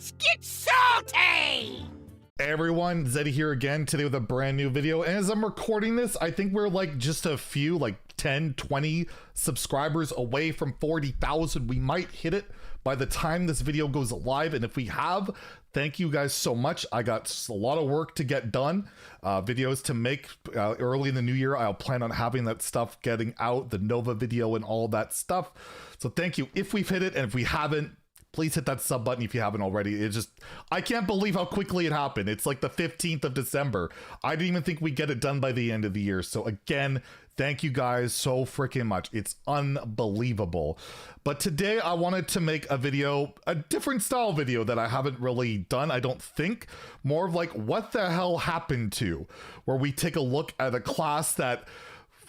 Let's get salty! Hey everyone, Zeddy here again today with a brand new video. And as I'm recording this, I think we're like just a few, like 10, 20 subscribers away from 40,000. We might hit it by the time this video goes live. And if we have, thank you guys so much. I got a lot of work to get done, videos to make early in the new year. I'll plan on having that stuff getting out, the Nova video and all that stuff. So thank you if we've hit it, and if we haven't, please hit that sub button if you haven't already. It's just, I can't believe how quickly it happened. It's like the 15th of December. I didn't even think we'd get it done by the end of the year. So again, thank you guys so freaking much. It's unbelievable. But today I wanted to make a video, a different style video that I haven't really done, I don't think. More of like, what the hell happened to? Where we take a look at a class that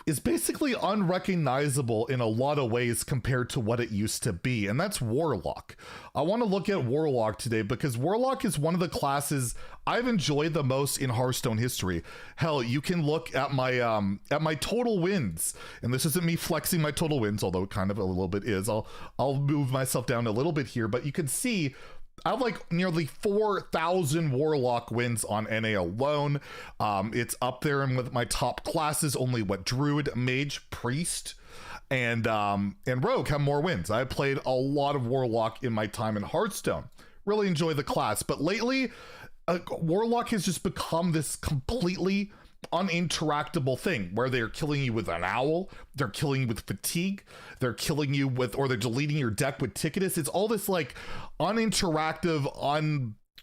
is basically unrecognizable in a lot of ways compared to what it used to be, and that's Warlock. I want to look at Warlock today because Warlock is one of the classes I've enjoyed the most in Hearthstone history. Hell, you can look at my total wins, and this isn't me flexing my total wins, although it kind of a little bit is. I'll move myself down a little bit here, but you can see I have like nearly 4,000 Warlock wins on NA alone. It's up there and with my top classes. Only what Druid, Mage, Priest, and Rogue have more wins. I played a lot of Warlock in my time in Hearthstone. Really enjoy the class, but lately, Warlock has just become this completely uninteractable thing where they're killing you with an owl, they're killing you with fatigue, they're killing you with, or they're deleting your deck with Ticketus. It's all this like uninteractive,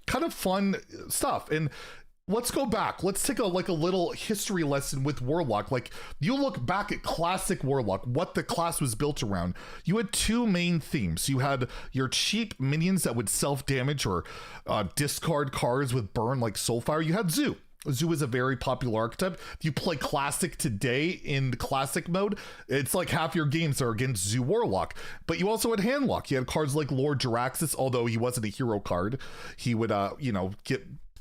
kind of fun stuff. And let's go back. Let's take a little history lesson with Warlock. Like, you look back at classic Warlock, what the class was built around. You had two main themes. You had your cheap minions that would self-damage or discard cards with burn like Soulfire. You had Zoo. Zoo is a very popular archetype. If you play Classic today in Classic mode, it's like half your games are against Zoo Warlock. But you also had Handlock. You had cards like Lord Jaraxxus, although he wasn't a hero card. He would,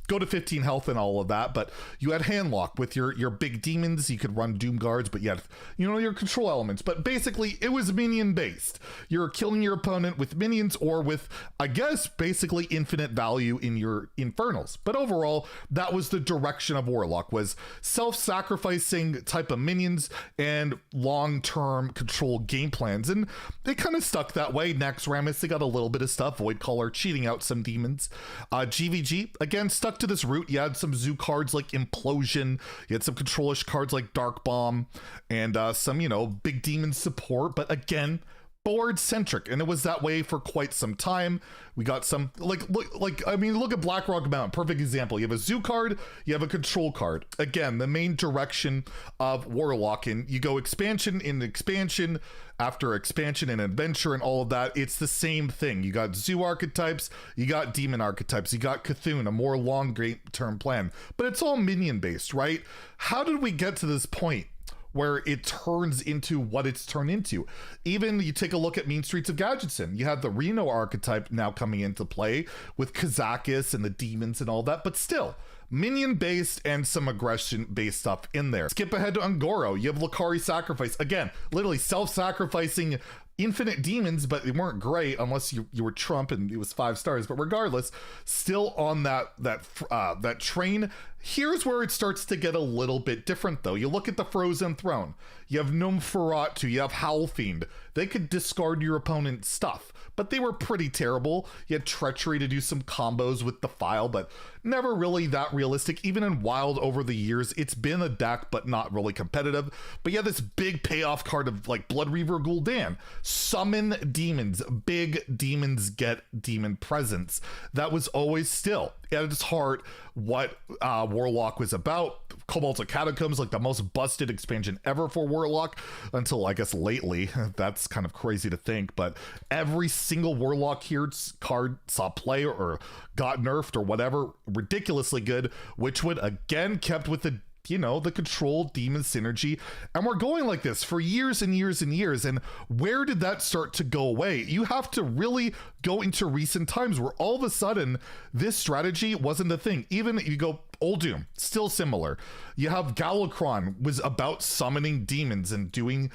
go to 15 health and all of that, but you had Handlock with your big demons. You could run Doom Guards, but you had, your control elements. But basically, it was minion based. You're killing your opponent with minions or with, I guess, basically infinite value in your Infernals. But overall, that was the direction of Warlock, was self-sacrificing type of minions and long-term control game plans. And they kind of stuck that way. Naxxramas, they got a little bit of stuff. Voidcaller cheating out some demons. GVG, again, stuck to this route. You had some Zoo cards like Implosion, you had some controlish cards like Dark Bomb, and some big demon support, but again, board centric, and it was that way for quite some time. We got some look at Blackrock Mountain, perfect example. You have a Zoo card, you have a control card. Again, the main direction of Warlock, and you go expansion in expansion after expansion and adventure and all of that. It's the same thing. You got Zoo archetypes, you got demon archetypes, you got Cthulhu, a more long term plan, but it's all minion based, right? How did we get to this point where it turns into what it's turned into? Even you take a look at Mean Streets of Gadgetzan, you have the Reno archetype now coming into play with Kazakis and the demons and all that, but still minion based and some aggression based stuff in there. Skip ahead to Ungoro, you have Lakari Sacrifice, again literally self-sacrificing infinite demons, but they weren't great unless you were Trump and it was 5 stars. But regardless, still on that train. Here's where it starts to get a little bit different though. You look at the Frozen Throne, you have Gnome-Feratu, you have Howlfiend. They could discard your opponent's stuff, but they were pretty terrible. You had Treachery to do some combos with Defile, but never really that realistic. Even in Wild over the years, it's been a deck, but not really competitive. But you have this big payoff card of like Blood Reaver Gul'dan. Summon demons. Big demons get demon presence. That was always still at its heart what Warlock was about. OWLtk Catacombs, like the most busted expansion ever for Warlock, until I guess lately. That's kind of crazy to think, but every single Warlock here card saw play or got nerfed or whatever, ridiculously good, which would again kept with the the control demon synergy. And we're going like this for years and years and years. And where did that start to go away? You have to really go into recent times where all of a sudden this strategy wasn't a thing. Even if you go Old Doom, still similar. You have Galakron, was about summoning demons and doing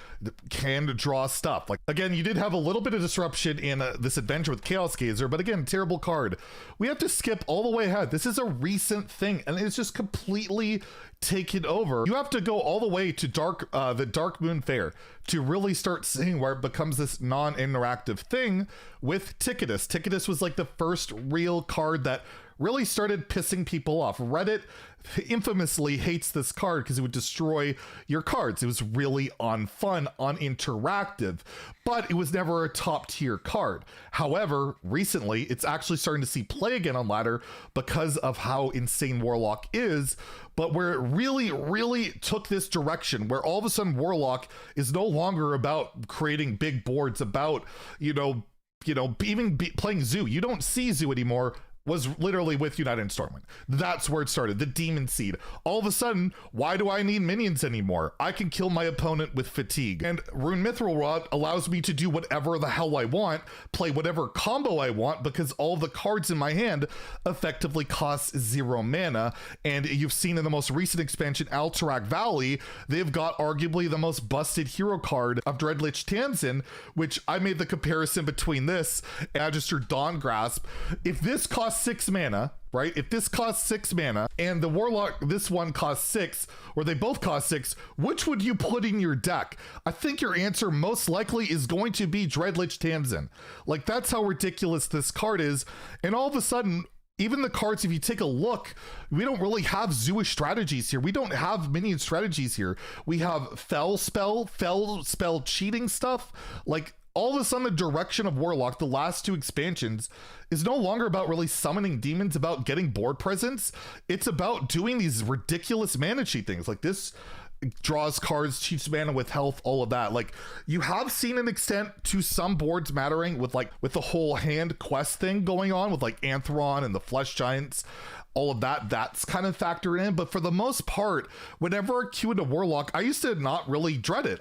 canned draw stuff. Like, again, you did have a little bit of disruption in this adventure with Chaos Gazer, but again, terrible card. We have to skip all the way ahead. This is a recent thing, and it's just completely taken over. You have to go all the way to the Dark Moon Fair to really start seeing where it becomes this non-interactive thing with Ticketus. Ticketus was like the first real card that really started pissing people off. Reddit infamously hates this card because it would destroy your cards. It was really unfun, uninteractive, but it was never a top tier card. However, recently it's actually starting to see play again on ladder because of how insane Warlock is, but where it really took this direction where all of a sudden Warlock is no longer about creating big boards, about, even playing Zoo. You don't see Zoo anymore. Was literally with United Stormwind. That's where it started, the Demon Seed. All of a sudden, why do I need minions anymore? I can kill my opponent with fatigue. And Rune Mithril Rod allows me to do whatever the hell I want, play whatever combo I want, because all the cards in my hand effectively cost 0 mana. And you've seen in the most recent expansion, Alterac Valley, they've got arguably the most busted hero card of Dreadlich Tanzin, which I made the comparison between this and Magister Dawn Grasp. If this costs 6 mana, right? If this costs 6 mana and the Warlock, this one costs 6, or they both cost 6, which would you put in your deck? I think your answer most likely is going to be Dreadlich Tanzin. Like, that's how ridiculous this card is. And all of a sudden, even the cards, if you take a look, we don't really have Zooish strategies here. We don't have minion strategies here. We have fell spell cheating stuff. Like, all of a sudden, the direction of Warlock, the last 2 expansions, is no longer about really summoning demons, about getting board presence. It's about doing these ridiculous mana cheat things. Like, this draws cards, cheats mana with health, all of that. Like, you have seen an extent to some boards mattering with the whole hand quest thing going on with like Anthron and the Flesh Giants. All of that's kind of factored in, but for the most part, whenever I queue into Warlock, I used to not really dread it.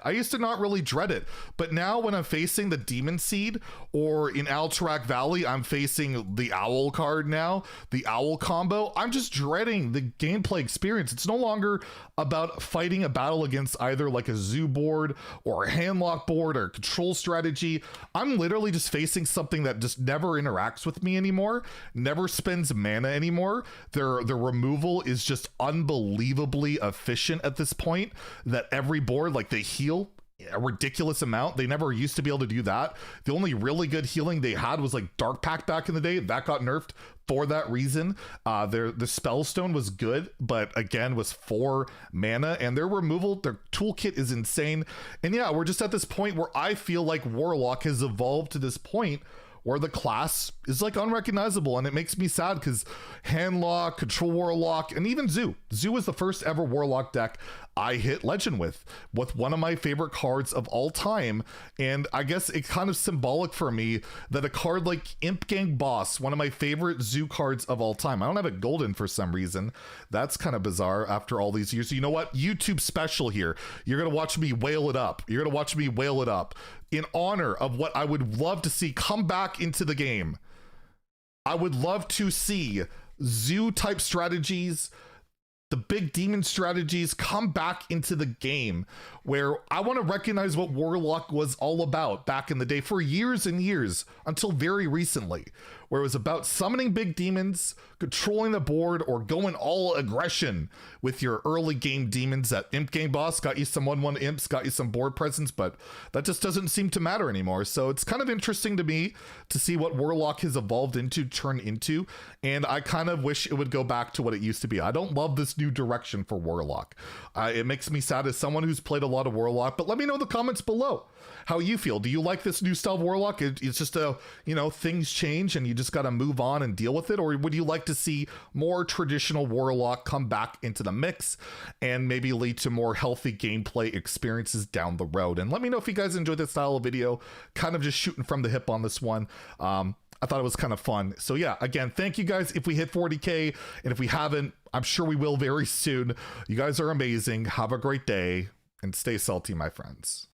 But now when I'm facing the Demon Seed, or in Alterac Valley, I'm facing the Owl card now, the Owl combo, I'm just dreading the gameplay experience. It's no longer about fighting a battle against either like a Zoo board or a Handlock board or control strategy. I'm literally just facing something that just never interacts with me anymore, never spends mana anymore. Their removal is just unbelievably efficient at this point, that every board, like, they heal a ridiculous amount. They never used to be able to do that. The only really good healing they had was like Dark Pact back in the day. That got nerfed for that reason. The Spellstone was good, but again was 4 mana, and their removal, their toolkit is insane. And yeah, we're just at this point where I feel like Warlock has evolved to this point where the class is like unrecognizable, and it makes me sad because Handlock, Control Warlock, and even Zoo was the first ever Warlock deck I hit Legend with one of my favorite cards of all time. And I guess it's kind of symbolic for me that a card like Imp Gang Boss, one of my favorite Zoo cards of all time, I don't have it golden for some reason. That's kind of bizarre after all these years. So you know what? YouTube special here. You're gonna watch me whale it up. In honor of what I would love to see come back into the game. I would love to see Zoo type strategies, the big demon strategies come back into the game, where I want to recognize what Warlock was all about back in the day for years and years, until very recently, where it was about summoning big demons, controlling the board, or going all aggression with your early game demons. That Imp Gang Boss got you some 1/1 imps, got you some board presence, but that just doesn't seem to matter anymore. So it's kind of interesting to me to see what Warlock has evolved into, turned into, and I kind of wish it would go back to what it used to be. I don't love this new direction for Warlock. It makes me sad as someone who's played a lot of Warlock, but let me know in the comments below how you feel. Do you like this new style of Warlock? It's just things change and you just got to move on and deal with it, or would you like to see more traditional Warlock come back into the mix and maybe lead to more healthy gameplay experiences down the road? And let me know if you guys enjoyed this style of video, kind of just shooting from the hip on this one. I thought it was kind of fun. So yeah, again, thank you guys if we hit 40K, and if we haven't, I'm sure we will very soon. You guys are amazing. Have a great day and stay salty, my friends.